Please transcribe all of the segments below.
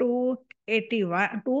281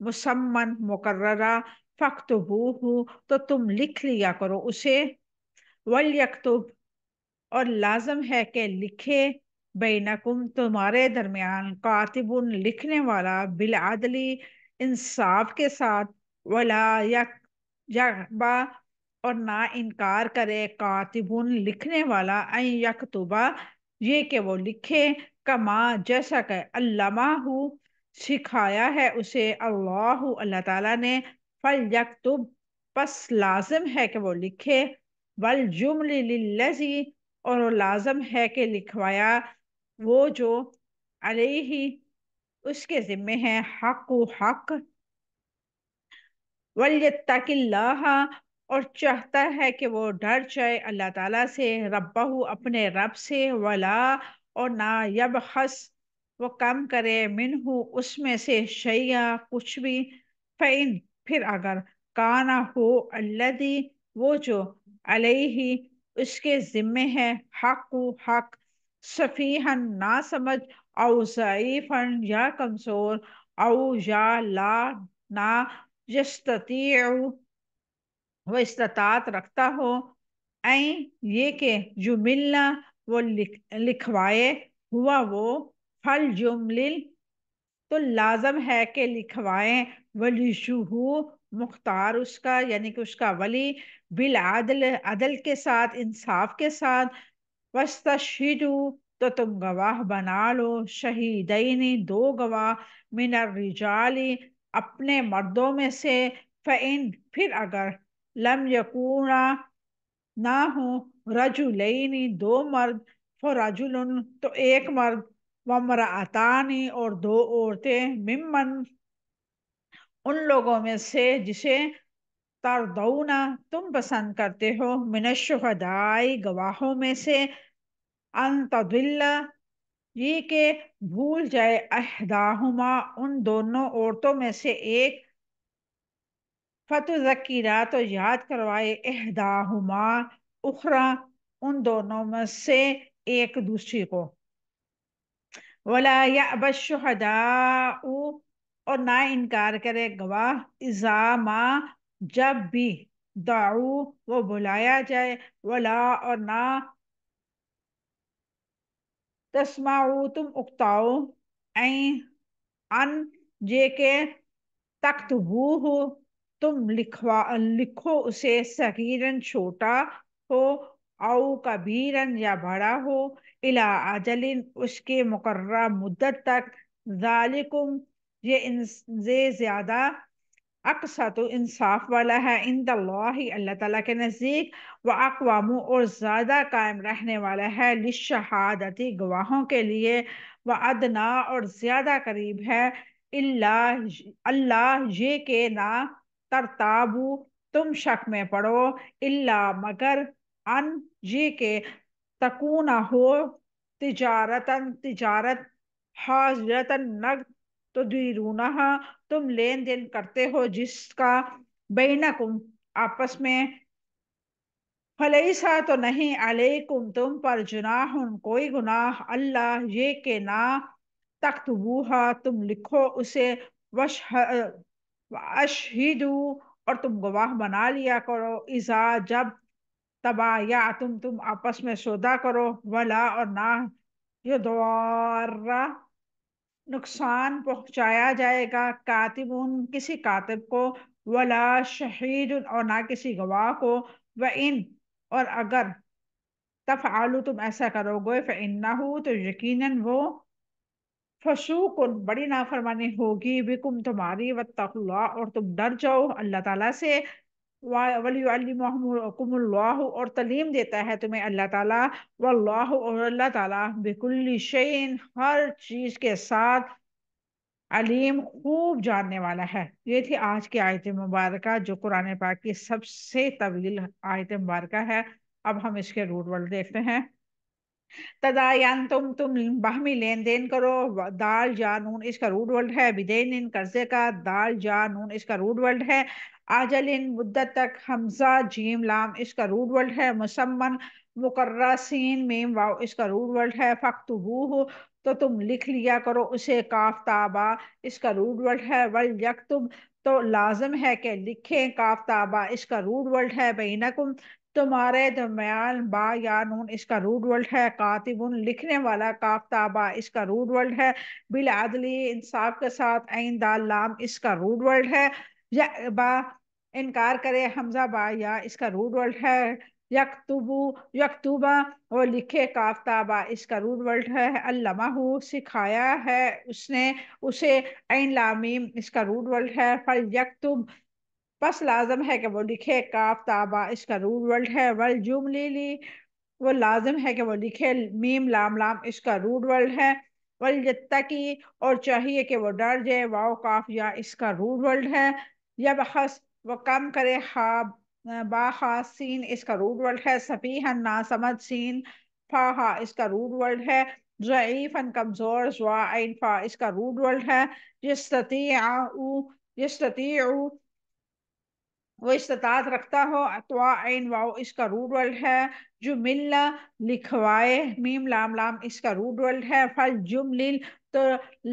مسمن مقررہ فاکتبوہ تو تم لکھ لیا کرو اسے، ولیکتب اور لازم ہے کہ لکھے، بینکم تمہارے درمیان، کاتب لکھنے والا، بالعدلی انصاف کے ساتھ، ولا یکبا اور نہ انکار کرے، کاتب لکھنے والا، ان یکتبا یہ کہ وہ لکھے، کما جیسا کہ علمہ سکھایا ہے اسے، اللہ تعالیٰ نے، فلیکتب پس لازم ہے کہ وہ لکھے، والجمل للذی اور لازم ہے کہ لکھوایا وہ جو علیہ اس کے ذمے ہے، حق و حق، ولیتق اللہ اور چاہتا ہے کہ وہ ڈر جائے اللہ تعالیٰ سے، ربہ اپنے رب سے، ولا اور نہ یبخس وہ کم کرے، منہ اس میں سے، شیئا کچھ بھی، فإن پھر اگر، کانا ہو الذی وہ جو، علیہ اس کے ذمے ہے، حق و حق، سفیہن نہ سمجھ، او ضعیفن یا کمزور، او یا لا نہ، یستطیع وہ استطاعت رکھتا ہو، این یہ کہ جملنا وہ لکھوائے، ہوا وہ، پھل جملل تو لازم ہے کہ لکھوائیں، ولیشہو مختار اس کا یعنی کہ اس کا ولی، بالعدل عدل کے ساتھ، انصاف کے ساتھ، واستشہدوا تو تم گواہ بنا لو، شہیدین دو گواہ، من الرجال اپنے مردوں میں سے، فإن پھر اگر، لم یکونا نہ ہوں، رجلین دو مرد، فرجل تو ایک مرد، وامرأتان اور دو عورتیں، ممن ان لوگوں میں سے جسے، ترضون تم پسند کرتے ہو، من الشہداء گواہوں میں سے، ان تضل یہ کہ بھول جائے، احداہما ان دونوں عورتوں میں سے ایک، فتذکرہ تو یاد کروائے، احداہما اخری ان دونوں میں سے ایک دوسری کو، ولا یأبی الشہداء اور نہ انکار کرے گواہ، اذا ما جب بھی، دعو وہ بلایا جائے، ولا اور نہ، تسمعوا تم اکتاؤ، ان یہ کہ، تکتبوہ تم لکھو اسے، صغیرن چھوٹا ہو، او کبیرن یا بڑا ہو، الی اجل اس کے مقررہ مدت تک، ذالکم یہ زیادہ، اقسط انصاف والا ہے، عند اللہ اللہ تعالیٰ کے نزدیک، واقوام اور زیادہ قائم رہنے والا ہے، للشہادتی گواہوں کے لیے، وادنا اور زیادہ قریب ہے، اللہ یہ کہ نہ، ترتابو تم شک میں پڑو، الا مگر، ان یہ کہ، تکون ہو، تجارت، حاضرتن نقد، تدیرونہا تم لین دین کرتے ہو جس کا، بینکم آپس میں، فلیسا تو نہیں، علیکم تم پر، جناح کوئی گناہ، اللہ یہ کہ نہ، تکتبوہا تم لکھو اسے، اشہدو اور تم گواہ بنا لیا کرو، اذا جب، تم آپس میں سودا کرو، ولا اور نہ، یضار نقصان پہنچایا جائے گا، کاتب کسی کاتب کو، ولا شہید اور نہ کسی گواہ کو، وَإِن اور اگر، تفعلوا تم ایسا کرو گے، فإنہ تو یقیناً وہ، فسوق بڑی نافرمانی ہوگی، بکم تمہاری، واتقوا اللہ اور تم ڈر جاؤ اللہ تعالیٰ سے، وَلِيُعَلِّمُكُمُ اللَّهُ اور تعلیم دیتا ہے تمہیں اللہ تعالیٰ، واللہ اور اللہ تعالیٰ، بكل شيء ہر چیز کے ساتھ، علیم خوب جاننے والا ہے۔ یہ تھی آج کی آیت مبارکہ جو قرآن پاک کی سب سے طویل آیت مبارکہ ہے۔ اب ہم اس کے روٹ ورڈ دیکھتے ہیں۔ تداین تم باہمی لین دین کرو، دال جانون اس کا روٹ ورڈ ہے، بدین قرضے کا، دال جانون اس کا روٹ ورڈ ہے، آجلن مدت تک، حمزہ جیم لام اس کا روٹ ورڈ ہے، مسمن مقررہ سین میم واو اس کا روٹ ورڈ ہے، فاکتبوہ تو تم لکھ لیا کرو اسے کاف تابا، اس کا روٹ ورڈ ہے، ول یکتب تو لازم ہے کہ لکھیں، کاف تابا اس کا روٹ ورڈ ہے، بینکم تمہارے درمیان، با یا نون اس کا روٹ ورڈ ہے، کاتب لکھنے والا، کاف تابا اس کا روٹ ورڈ ہے، بالعدلی انصاف کے ساتھ، عین دال لام اس کا روٹ ورڈ ہے، یا با انکار کرے حمزہ با یا اس کا روٹ ورڈ ہے، یکتبو یکتوبہ وہ لکھے، کاف تابا اس کا روٹ ورڈ ہے، علمہ سکھایا ہے اس نے اسے، عین لامیم اس کا روٹ ورڈ ہے، فل یکتب بس لازم ہے کہ وہ لکھے، کاف تابا اس کا روٹ ورڈ ہے، والجملی وہ لازم ہے کہ وہ لکھے، میم لام لام اس کا روٹ ورڈ ہے، ولیتقی اور چاہیے کہ وہ ڈر جائے، واو کاف یا اس کا روٹ ورڈ ہے، یا بخس وہ کم کرے، با خا سین اس کا روٹ ورڈ ہے، سفیہن نا سمجھ، سین فا ہا اس کا روٹ ورڈ ہے، ضعیفن کمزور، زوا عین فا اس کا روٹ ورڈ ہے، یستطیع وہ استطاعت رکھتا ہو، اتوا عین واو اس کا روٹ ورڈ ہے، جو ملنا لکھوائے، میم لام لام اس کا روٹ ورڈ ہے، فل جملل تو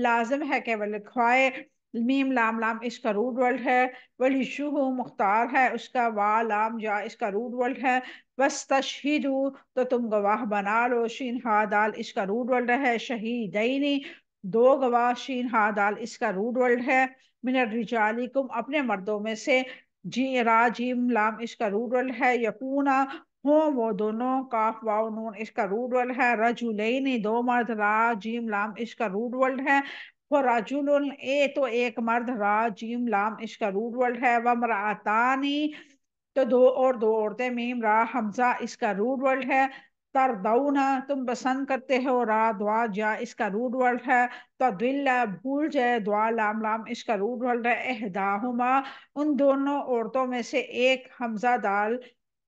لازم ہے کہ وہ لکھوائے، میم لام لام اس کا روٹ ورڈ ہے، ولی شوہ مختار ہے اس کا، وا لام جا اس کا روٹ ورڈ ہے، وستشہدو تو تم گواہ بنا لو، شین ہا دال اس کا روٹ ورڈ ہے، شہیدینی دو گواہ، شین ہا دال اس کا روٹ ورڈ ہے، من الرجالکم اپنے مردوں میں سے، جی را جیم لام اس کا روٹ ورڈ ہے، یکونا ہوں وہ دونوں، کاف واو نون اس کا روٹ ورڈ ہے، رجلین دو مرد، را جیم لام اس کا روٹ ورڈ ہے، رجل تو ایک مرد، را جیم لام اس کا روٹ ورڈ ہے، وامرأتانی تو دو اور دو عورتیں، میم را حمزہ اس کا روٹ ورڈ ہے، تردونا تم پسند کرتے ہو، را دعا جا اس کا روٹ ورڈ ہے، تدل بھول جائے، دعا لام لام اس کا روٹ ورڈ ہے، احداہما ان دونوں عورتوں میں سے ایک، حمزہ دال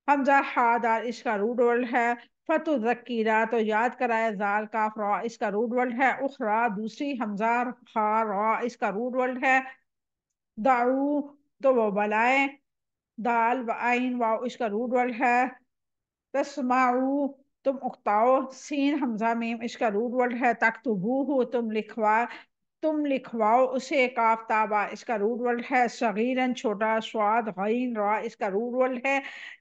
حمزہ ہا دال اس کا روٹ ورڈ ہے، فتذکیرا تو یاد کرائے، زال کاف را اس کا روٹ ورڈ ہے، اخرا دوسری، حمزہ ہا را اس کا روٹ ورڈ ہے، دعو تو وہ بلائے، دال و عین واو اس کا روٹ ورڈ ہے، تسمعو تم اکتاؤ، سین حمزہ میم اس کا روٹ ورڈ ہے، تکتبوہ تم لکھواؤ اسے، کاف تابا اس کا روٹ ورڈ ہے، صغیرن چھوٹا، سواد غین را اس کا روٹ ورڈ ہے،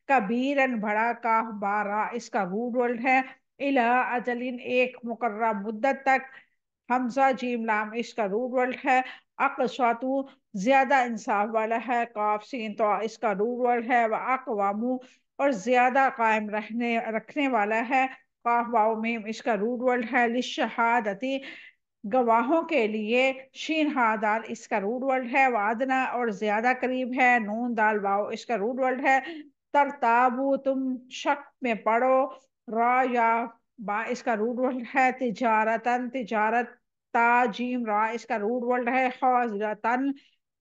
کبیرن بڑا، کاف با را اس کا روٹ ورڈ ہے، الی اجلن ایک مقررہ مدت تک، حمزہ جیم لام اس کا روٹ ورڈ ہے، اقساطو زیادہ انصاف والا ہے، کاف سین تو اس کا روٹ ورڈ ہے، واقوامو اور زیادہ قائم رکھنے والا ہے، قاف واو میم اس کا روٹ ورڈ ہے، للشہادتی گواہوں کے لیے، شین ہا دال اس کا روٹ ورڈ ہے، وادنا اور زیادہ قریب ہے، نون دال واو اس کا روٹ ورڈ ہے، ترتابو تم شک میں پڑو، را یا با اس کا روٹ ورڈ ہے، تجارتن تجارت، تا جیم را اس کا روٹ ورڈ ہے، حاضرتن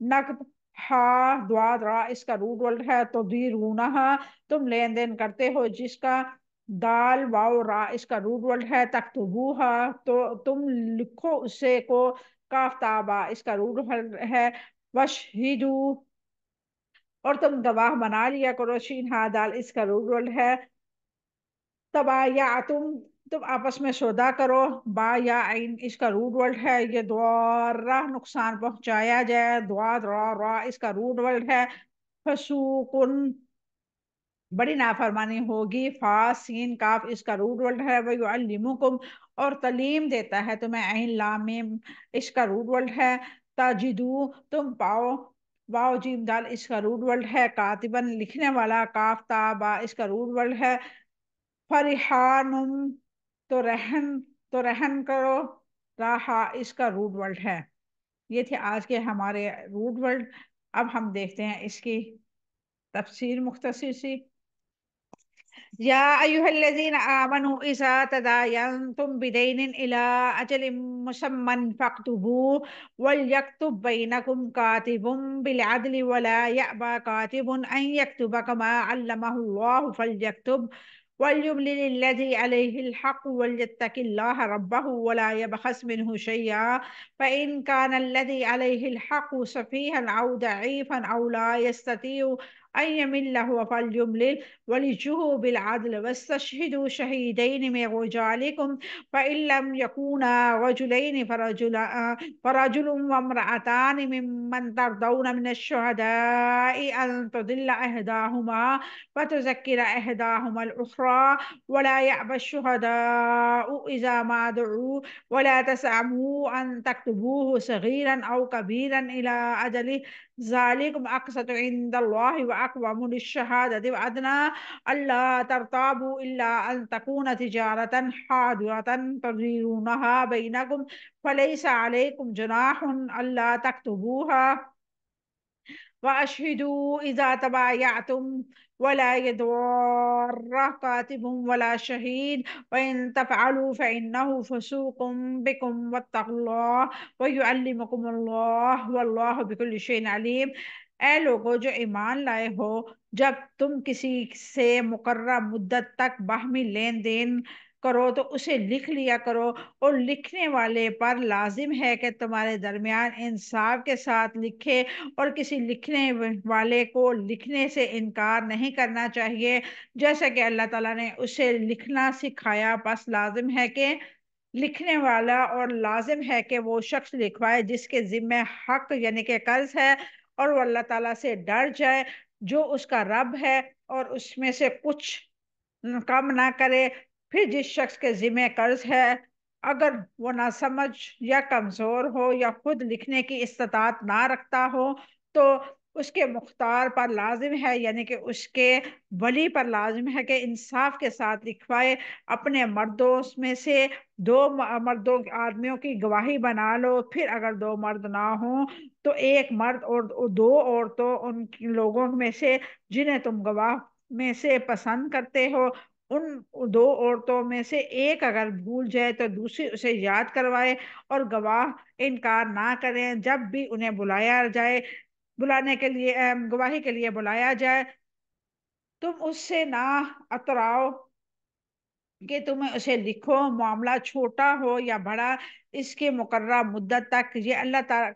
نقد، ہا دواد را اس کا روٹ ورڈ ہے، تدیرونہا تم لین دین کرتے ہو جس کا، دال واو را اس کا روٹ ورڈ ہے، تکتبوہا تو تم لکھو اسے کو، کاف تابا اس کا روٹ ورڈ ہے، وشہدو اور تم گواہ بنا لیا کرو، شین ہا دال اس کا روٹ ورڈ ہے، تم آپس میں سودا کرو، با یا عین اس کا روٹ ورڈ ہے، یہ دوارہ نقصان پہنچایا جائے، دواد را را اس کا روٹ ورڈ ہے، فسوقن بڑی نافرمانی ہوگی، فا سین کاف اس کا روٹ ورڈ ہے، وَيُعَلِّمُكُمْ اور تعلیم دیتا ہے تمہیں، عین لام میم اس کا روٹ ورڈ ہے، تجدو تم پاؤ، واو جیم دال اس کا روٹ ورڈ ہے، کاتبن لکھنے والا، کاف تا با اس کا روٹ ورڈ ہے، فرحانم تو رہن کرو، راہا اس کا روٹ ورڈ ہے۔ یہ تھے آج کے ہمارے روٹ ورڈ۔ اب ہم دیکھتے ہیں اس کی تفسیر مختصر سی۔ یا ایہا الذین آمنوا اذا تداینتم بدین الی اجل مسمی فاکتبوہ ولیکتب بینکم کاتب بالعدل ولا یأبی کاتب ان یکتب کما علمہ اللہ فلیکتب وَلْيُمْلِلِ الَّذِي عَلَيْهِ الْحَقُّ وَلْيَتَّقِ اللَّهَ رَبَّهُ وَلَا يَبْخَسْ مِنْهُ شَيْئًا فَإِنْ كَانَ الَّذِي عَلَيْهِ الْحَقُّ سَفِيهًا أَوْ ضَعِيفًا أَوْ لَا يَسْتَطِيعُ أَنْ يَمِلَّ فَلْيُمْلِلْ وَلِيُوفُوا بِالْعَدْلِ وَاسْتَشْهِدُوا شَهِيدَيْنِ مِنْ رِجَالِكُمْ فَإِنْ لَمْ يَكُونَا رَجُلَيْنِ فرجل وامرأتان ممن ترضون من الشهداء أن تضل إحداهما فتذكر إحداهما الأخرى ولا يأبى الشهداء إذا ما دعوا ولا تسأموا أن تكتبوه صغيرا أو كبيرا إلى أجله ذلكم أقسط عند الله وأقوم للشهادة وأدنى ألا ترتابوا إلا أن تكون تجارة حاضرة تديرونها بينكم فليس عليكم جناح ألا تكتبوها وأشهدوا إذا تبايعتم ولا يضار كاتب ولا شهيد وإن تفعلوا فإنه فسوق بكم واتقوا الله ويعلمكم الله والله بكل شيء عليم۔ اے لوگو جو ایمان لائے ہو، جب تم کسی سے مقررہ مدت تک باہمی لین دین کرو تو اسے لکھ لیا کرو، اور لکھنے والے پر لازم ہے کہ تمہارے درمیان انصاف کے ساتھ لکھے، اور کسی لکھنے والے کو لکھنے سے انکار نہیں کرنا چاہیے جیسا کہ اللہ تعالیٰ نے اسے لکھنا سکھایا، پس لازم ہے کہ لکھنے والا اور لازم ہے کہ وہ شخص لکھوائے جس کے ذمہ حق یعنی کہ قرض ہے، اور وہ اللہ تعالیٰ سے ڈر جائے جو اس کا رب ہے، اور اس میں سے کچھ کم نہ کرے۔ پھر جس شخص کے ذمہ قرض ہے اگر وہ نہ سمجھ یا کمزور ہو یا خود لکھنے کی استطاعت نہ رکھتا ہو تو اس کے مختار پر لازم ہے یعنی کہ اس کے ولی پر لازم ہے کہ انصاف کے ساتھ لکھوائے۔ اپنے مردوں میں سے دو مردوں آدمیوں کی گواہی بنا لو، پھر اگر دو مرد نہ ہوں تو ایک مرد اور دو عورتوں ان لوگوں میں سے جنہیں تم گواہ میں سے پسند کرتے ہو، ان دو عورتوں میں سے ایک اگر بھول جائے تو دوسری اسے یاد کروائے، اور گواہ انکار نہ کریں۔ جب بھی انہیں بلایا جائے، بلانے کے لیے گواہی کے لیے بلایا جائے، تم اس سے نہ اتراؤ کہ تمہیں اسے لکھو، معاملہ چھوٹا ہو یا بڑا، اس کے مقررہ مدت تک۔ یہ اللہ تعالیٰ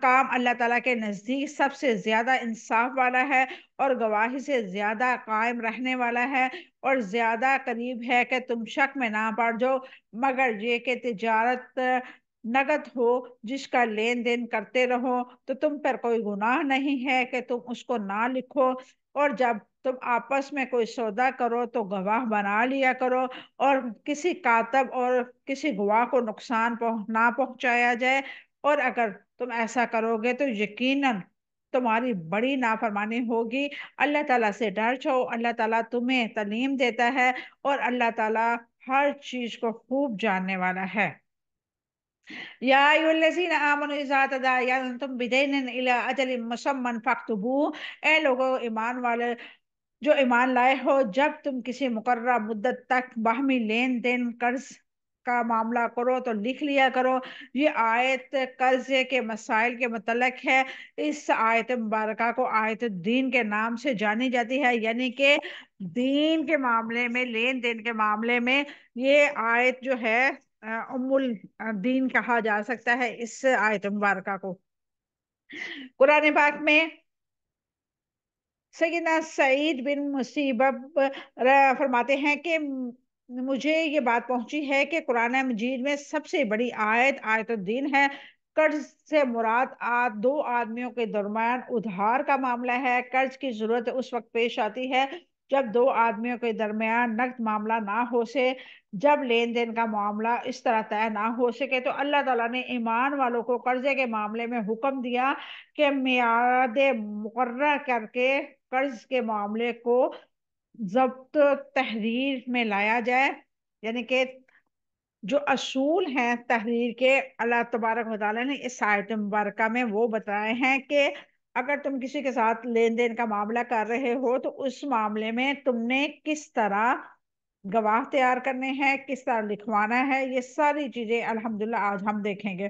کام اللہ تعالیٰ کے نزدیک سب سے زیادہ انصاف والا ہے، اور گواہی سے زیادہ قائم رہنے والا ہے، اور زیادہ قریب ہے کہ تم شک میں نہ پڑ جاؤ، مگر یہ کہ تجارت نقد ہو جس کا لین دین کرتے رہو تو تم پر کوئی گناہ نہیں ہے کہ تم اس کو نہ لکھو، اور جب تم آپس میں کوئی سودا کرو تو گواہ بنا لیا کرو، اور کسی کاتب اور کسی گواہ کو نقصان نہ پہنچایا جائے، اور اگر تم ایسا کرو گے تو یقیناً تمہاری بڑی نافرمانی ہوگی۔ اللہ تعالیٰ سے ڈر جاؤ، اللہ تعالیٰ تمہیں تعلیم دیتا ہے، اور اللہ تعالیٰ ہر چیز کو خوب جاننے والا ہے۔ یا ایھا الذین آمنوا اذا تداینتم بدین الی اجل مسمى فاکتبوہ۔ اے لوگو ایمان والے جو ایمان لائے ہو، جب تم کسی مقررہ مدت تک باہمی لین دین قرض کا معاملہ کرو تو لکھ لیا کرو۔ یہ آیت قرضے کے مسائل کے متعلق ہے۔ اس آیت مبارکہ کو آیت الدین کے نام سے جانی جاتی ہے، یعنی کہ دین کے معاملے میں، لین دین کے معاملے میں یہ آیت جو ہے ام الدین کہا جا سکتا ہے اس آیت مبارکہ کو۔ قرآن پاک میں سیدنا سعید بن مسیب فرماتے ہیں کہ مجھے یہ بات پہنچی ہے کہ قرآن مجید میں سب سے بڑی آیت آیت الدین ہے۔ قرض سے مراد دو آدمیوں کے درمیان ادھار کا معاملہ ہے۔ قرض کی ضرورت اس وقت پیش آتی ہے جب دو آدمیوں کے درمیان نقد معاملہ نہ ہو سے، جب لین دین کا معاملہ اس طرح طے نہ ہو سکے تو اللہ تعالیٰ نے ایمان والوں کو قرضے کے معاملے میں حکم دیا کہ میعاد مقررہ کر کے قرض کے معاملے کو ضبط تحریر میں لایا جائے، یعنی کہ جو اصول ہیں تحریر کے اللہ تبارک و تعالیٰ نے اس آیت مبارکہ میں وہ بتائے ہیں کہ اگر تم کسی کے ساتھ لین دین کا معاملہ کر رہے ہو تو اس معاملے میں تم نے کس طرح گواہ تیار کرنے ہیں، کس طرح لکھوانا ہے، یہ ساری چیزیں الحمدللہ آج ہم دیکھیں گے۔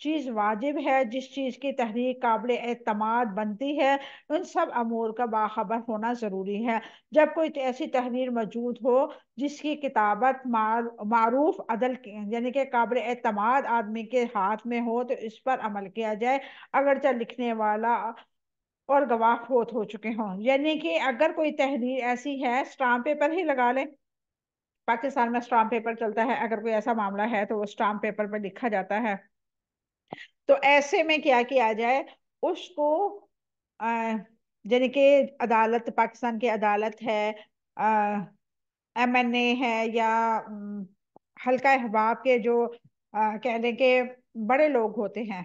چیز واجب ہے، جس چیز کی تحریر قابل اعتماد بنتی ہے، ان سب امور کا باخبر ہونا ضروری ہے۔ جب کوئی ایسی تحریر موجود ہو جس کی کتابت معروف عدل یعنی کہ قابل اعتماد آدمی کے ہاتھ میں ہو تو اس پر عمل کیا جائے، اگرچہ لکھنے والا اور گواہ فوت ہو چکے ہوں۔ یعنی کہ اگر کوئی تحریر ایسی ہے، اسٹامپ پیپر ہی لگا لیں، پاکستان میں اسٹامپ پیپر چلتا ہے، اگر کوئی ایسا معاملہ ہے تو وہ اسٹامپ پیپر پر لکھا جاتا ہے، تو ایسے میں کیا کیا جائے، اس کو یعنی کہ عدالت، پاکستان کی عدالت ہے، ایم این اے ہے، یا حلقہ احباب کے جو کہہ لیں کہ بڑے لوگ ہوتے ہیں،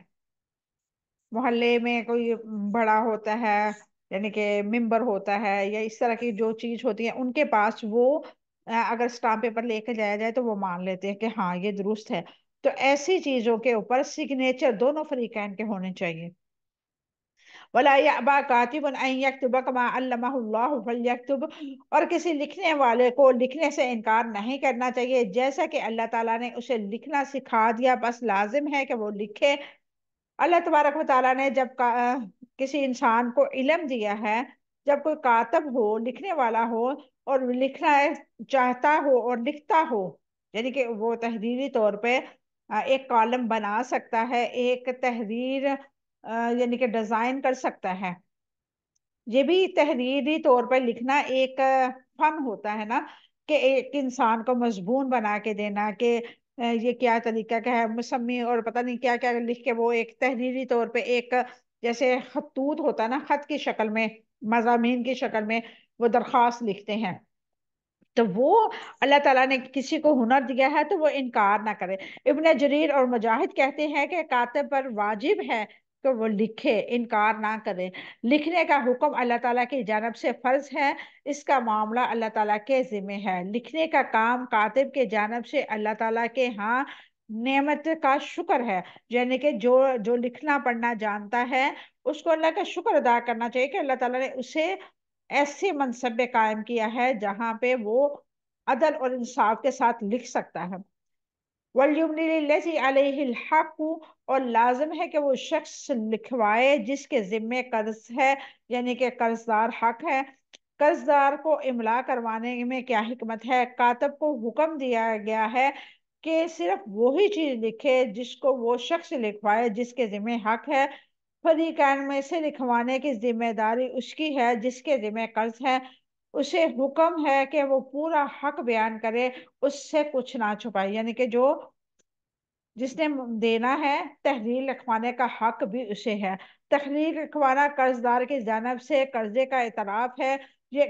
محلے میں کوئی بڑا ہوتا ہے یعنی کہ ممبر ہوتا ہے، یا اس طرح کی جو چیز ہوتی ہے، ان کے پاس وہ اگر اسٹامپ پیپر لے کے جایا جائے تو وہ مان لیتے ہیں کہ ہاں یہ درست ہے۔ تو ایسی چیزوں کے اوپر سگنیچر دونوں فریقین کے ہونے چاہیے۔ وَلَا يَأْبَى كَاتِبٌ أَن يَكْتُبَ كَمَا عَلَّمَهُ اللَّهُ فَلْيَكْتُبْ، اور کسی لکھنے والے کو لکھنے سے انکار نہیں کرنا چاہیے جیسا کہ اللہ تعالیٰ نے اسے لکھنا سکھا دیا، بس لازم ہے کہ وہ لکھے۔ اللہ تبارک و تعالیٰ نے جب کسی انسان کو علم دیا ہے، جب کوئی کاتب ہو، لکھنے والا ہو، اور لکھنا چاہتا ہو اور لکھتا ہو، یعنی کہ وہ تحریری طور پہ ایک کالم بنا سکتا ہے، ایک تحریر یعنی کہ ڈیزائن کر سکتا ہے۔ یہ بھی تحریری طور پر لکھنا ایک فن ہوتا ہے نا، کہ ایک انسان کو مضمون بنا کے دینا کہ یہ کیا طریقہ کا ہے، مسمی اور پتہ نہیں کیا کیا لکھ کے وہ ایک تحریری طور پہ ایک جیسے خطوط ہوتا ہے نا، خط کی شکل میں، مضامین کی شکل میں وہ درخواست لکھتے ہیں، تو وہ اللہ تعالیٰ نے کسی کو ہنر دیا ہے تو وہ انکار نہ کرے۔ ابن جریر اور مجاہد کہتے ہیں کہ کاتب پر واجب ہے کہ وہ لکھے، انکار نہ کرے۔ لکھنے کا حکم اللہ تعالیٰ کی جانب سے فرض ہے، اس کا معاملہ اللہ تعالیٰ کے ذمہ ہے۔ لکھنے کا کام کاتب کے جانب سے اللہ تعالیٰ کے ہاں نعمت کا شکر ہے، یعنی کہ جو لکھنا پڑھنا جانتا ہے اس کو اللہ کا شکر ادا کرنا چاہیے کہ اللہ تعالیٰ نے اسے ایسے منصب پہ قائم کیا ہے جہاں پہ وہ عدل اور انصاف کے ساتھ لکھ سکتا ہے۔ وَلْيُمْلِلِ الَّذِي عَلَيْهِ الْحَقُّ، اور لازم ہے کہ وہ شخص لکھوائے جس کے ذمے قرض ہے، یعنی کہ قرضدار حق ہے۔ قرضدار کو املا کروانے میں کیا حکمت ہے؟ کاتب کو حکم دیا گیا ہے کہ صرف وہی چیز لکھے جس کو وہ شخص لکھوائے جس کے ذمے حق ہے۔ فریقین میں سے لکھوانے کی ذمہ داری اس کی ہے جس کے ذمہ قرض ہے، اسے حکم ہے کہ وہ پورا حق بیان کرے، اس سے کچھ نہ چھپائے، یعنی کہ جس نے دینا ہے، تحریر لکھوانے کا حق بھی اسے ہے۔ تحریر لکھوانا قرضدار کی جانب سے قرضے کا اعتراف ہے، یہ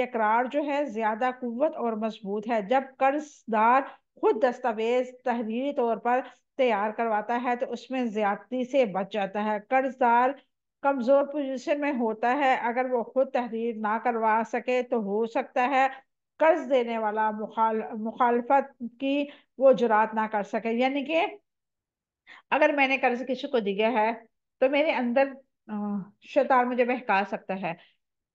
اقرار جو ہے زیادہ قوت اور مضبوط ہے۔ جب قرضدار خود دستاویز تحریری طور پر تیار کرواتا ہے تو اس میں زیادتی سے بچ جاتا ہے۔ قرضدار کمزور پوزیشن میں ہوتا ہے، اگر وہ خود تحریر نہ کروا سکے تو ہو سکتا ہے قرض دینے والا مخالفت کی وہ جرات نہ کر سکے، یعنی کہ اگر میں نے قرض کسی کو دیا ہے تو میرے اندر شیطان مجھے بہکا سکتا ہے،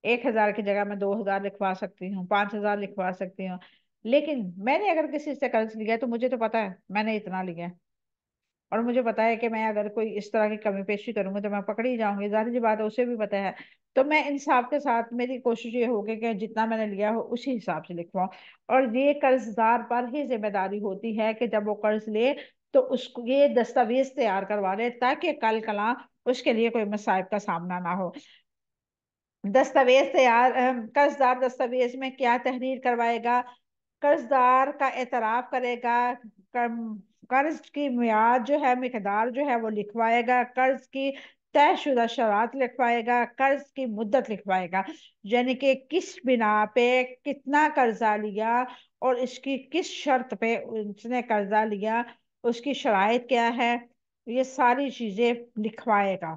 1,000 کی جگہ میں 2,000 لکھوا سکتی ہوں، 5,000 لکھوا سکتی ہوں، لیکن میں نے اگر کسی سے قرض لیا تو مجھے تو پتا ہے میں نے اتنا لیا ہے، اور مجھے پتا ہے کہ میں اگر کوئی اس طرح کی کمی پیشی کروں گی تو میں پکڑی جاؤں گی، ظاہر سی بات ہے اسے بھی پتا ہے، تو میں انصاف کے ساتھ میری کوشش یہ ہوگی کہ جتنا میں نے لیا ہو اسی حساب سے لکھواؤں۔ اور یہ قرضدار پر ہی ذمہ داری ہوتی ہے کہ جب وہ قرض لے تو اس کو یہ دستاویز تیار کروا لے تاکہ کل کلاں اس کے لیے کوئی مصائب کا سامنا نہ ہو۔ قرضدار دستاویز میں کیا تحریر کروائے گا؟ قرضدار کا اعتراف کرے گا، قرض کی میعاد جو ہے، مقدار جو ہے وہ لکھوائے گا، قرض کی طے شدہ شرائط لکھوائے گا، قرض کی مدت لکھوائے گا، یعنی کہ کس بنا پہ کتنا قرضہ لیا اور اس کی کس شرط پہ اس نے قرضہ لیا، اس کی شرائط کیا ہے، یہ ساری چیزیں لکھوائے گا۔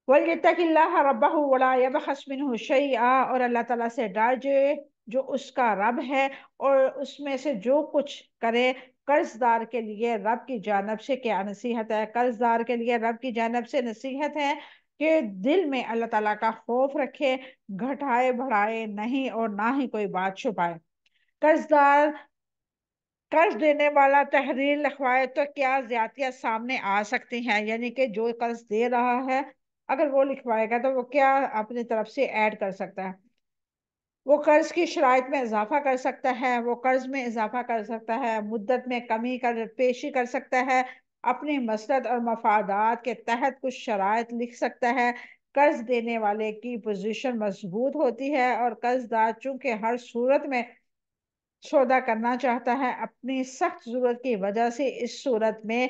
وَلْيَتَّقِ اللَّهَ رَبَّهُ وَلَا يَبْخَسْ مِنْهُ شَيْئًا، اور اللہ تعالیٰ سے ڈر جائے جو اس کا رب ہے، اور اس میں سے جو کچھ کرے۔ قرضدار کے لیے رب کی جانب سے کیا نصیحت ہے؟ قرضدار کے لیے رب کی جانب سے نصیحت ہے کہ دل میں اللہ تعالیٰ کا خوف رکھے، گھٹائے بڑھائے نہیں اور نہ ہی کوئی بات چھپائے۔ قرضدار قرض دینے والا تحریر لکھوائے تو کیا زیادتیاں سامنے آ سکتی ہیں؟ یعنی کہ جو قرض دے رہا ہے اگر وہ لکھوائے گا تو وہ کیا اپنی طرف سے ایڈ کر سکتا ہے؟ وہ قرض کی شرائط میں اضافہ کر سکتا ہے، وہ قرض میں اضافہ کر سکتا ہے، مدت میں کمی کر پیشی کر سکتا ہے، اپنی مصلحت اور مفادات کے تحت کچھ شرائط لکھ سکتا ہے۔ قرض دینے والے کی پوزیشن مضبوط ہوتی ہے اور قرض دار چونکہ ہر صورت میں سودا کرنا چاہتا ہے، اپنی سخت ضرورت کی وجہ سے اس صورت میں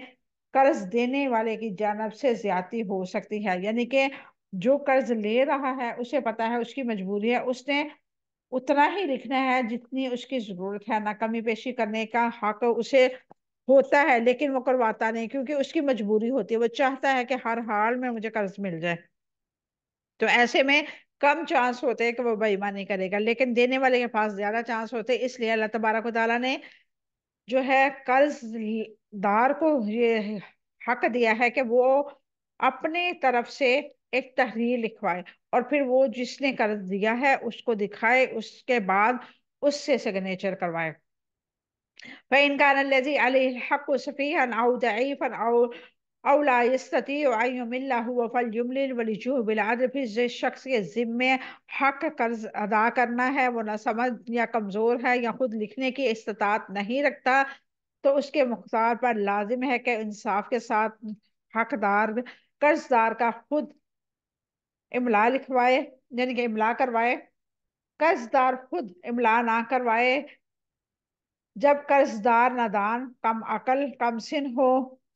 قرض دینے والے کی جانب سے زیادتی ہو سکتی ہے۔ یعنی کہ جو قرض لے رہا ہے اسے پتا ہے اس کی مجبوری ہے، اس نے اتنا ہی لکھنا ہے جتنی اس کی ضرورت ہے، نہ کمی بیشی کرنے کا حق اسے ہوتا ہے، لیکن وہ کرواتا نہیں کیونکہ اس کی مجبوری ہوتی ہے، وہ چاہتا ہے کہ ہر حال میں مجھے قرض مل جائے۔ تو ایسے میں کم چانس ہوتے ہیں کہ وہ بے ایمانی کرے گا، لیکن دینے والے کے پاس زیادہ چانس ہوتے ہیں۔ اس لیے اللہ تبارک و تعالیٰ نے جو ہے قرض دار کو یہ حق دیا ہے کہ وہ اپنے طرف سے ایک تحریر لکھوائے اور پھر وہ جس نے قرض دیا ہے اس کو دکھائے، اس کے بعد اس سے سگنیچر کروائے۔ فَإِنْ كَانَ الَّذِي عَلَيْهِ الْحَقُّ سَفِيهًا أَوْ ضَعِيفًا أَوْ لَا يَسْتَطِيعُ أَنْ يُمِلَّ هُوَ فَلْيُمْلِلْ وَلِيُوفِ بِالْعَدْلِ۔ پھر جس شخص کے ذمے حق قرض ادا کرنا ہے وہ نہ سمجھ یا کمزور ہے یا خود لکھنے کی استطاعت نہیں رکھتا تو اس کے مختار پر لازم ہے کہ انصاف کے ساتھ حقدار قرض دار کا خود املا لکھوائے، یعنی کہ املا کروائے۔ قرض دار خود املا نہ کروائے جب قرض دار نادان، کم عقل، کم سن ہو،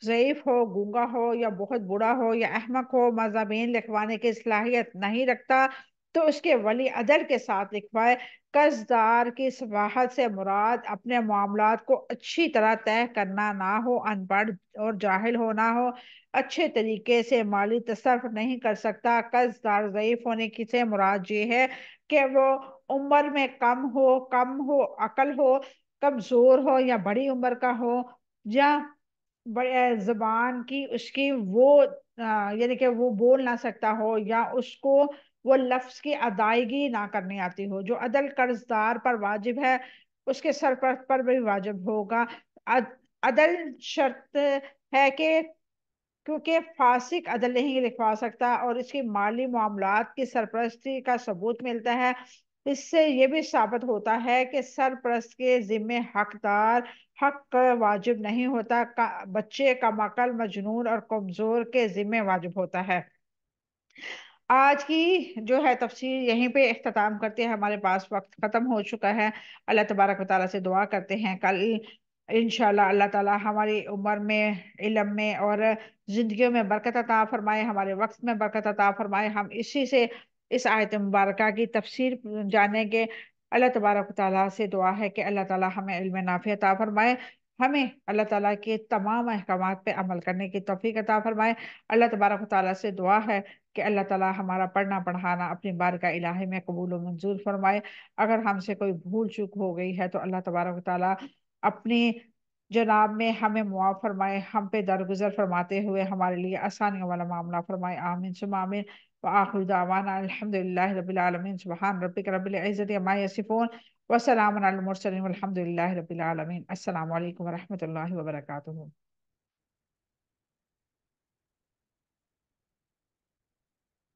ضعیف ہو، گونگا ہو یا بہت بوڑھا ہو یا احمق ہو، مضامین لکھوانے کی صلاحیت نہیں رکھتا تو اس کے ولی عدل کے ساتھ لکھوائے۔ قرض دار کی صباحت سے مراد اپنے معاملات کو اچھی طرح طے کرنا نہ ہو، ان پڑھ اور جاہل ہونا ہو، اچھے طریقے سے مالی تصرف نہیں کر سکتا۔ قرض دار ضعیف ہونے کی سے مراد یہ ہے کہ وہ عمر میں کم ہو، عقل ہو، کمزور ہو یا بڑی عمر کا ہو، یا زبان کی اس کی وہ یعنی کہ وہ بول نہ سکتا ہو یا اس کو وہ لفظ کی ادائیگی نہ کرنی آتی ہو۔ جو عدل قرض دار پر واجب ہے اس کے سرپرست پر بھی واجب ہوگا۔ عدل شرط ہے کہ کیونکہ فاسق عدل نہیں لکھوا سکتا اور اس کی مالی معاملات کی سرپرستی کا ثبوت ملتا ہے۔ اس سے یہ بھی ثابت ہوتا ہے کہ سرپرست کے ذمے حق واجب نہیں ہوتا، بچے، کم عقل، مجنون اور کمزور کے ذمے واجب ہوتا ہے۔ آج کی جو ہے تفسیر یہیں پہ اختتام کرتے ہیں، ہمارے پاس وقت ختم ہو چکا ہے۔ اللہ تبارک و تعالیٰ سے دعا کرتے ہیں کل انشاءاللہ اللہ تعالیٰ ہماری عمر میں، علم میں اور زندگیوں میں برکت عطا فرمائے، ہمارے وقت میں برکت عطا فرمائے، ہم اسی سے اس آیت مبارکہ کی تفسیر جانیں گے۔ اللہ تبارک و تعالیٰ سے دعا ہے کہ اللہ تعالیٰ ہمیں علم نافع عطا فرمائے، ہمیں اللہ تعالیٰ کے تمام احکامات پہ عمل کرنے کی توفیق عطا فرمائے۔ اللہ تبارک و تعالیٰ سے دعا ہے کہ اللہ تعالیٰ ہمارا پڑھنا پڑھانا اپنی بارگاہ الہی میں قبول و منظور فرمائے۔ اگر ہم سے کوئی بھول چوک ہو گئی ہے تو اللہ تبارک و تعالیٰ اپنی جناب میں ہمیں معاف فرمائے، ہم پہ درگزر فرماتے ہوئے ہمارے لیے آسانیوں والا معاملہ فرمائے۔ آمین ثم آمین۔ وآخر دعوانا الحمد للہ رب العالمین۔ سبحان ربک رب العزت عما یصفون وسلام علی المرسلین والحمد للہ رب العالمین۔ السلام علیکم ورحمۃ اللہ وبرکاتہ۔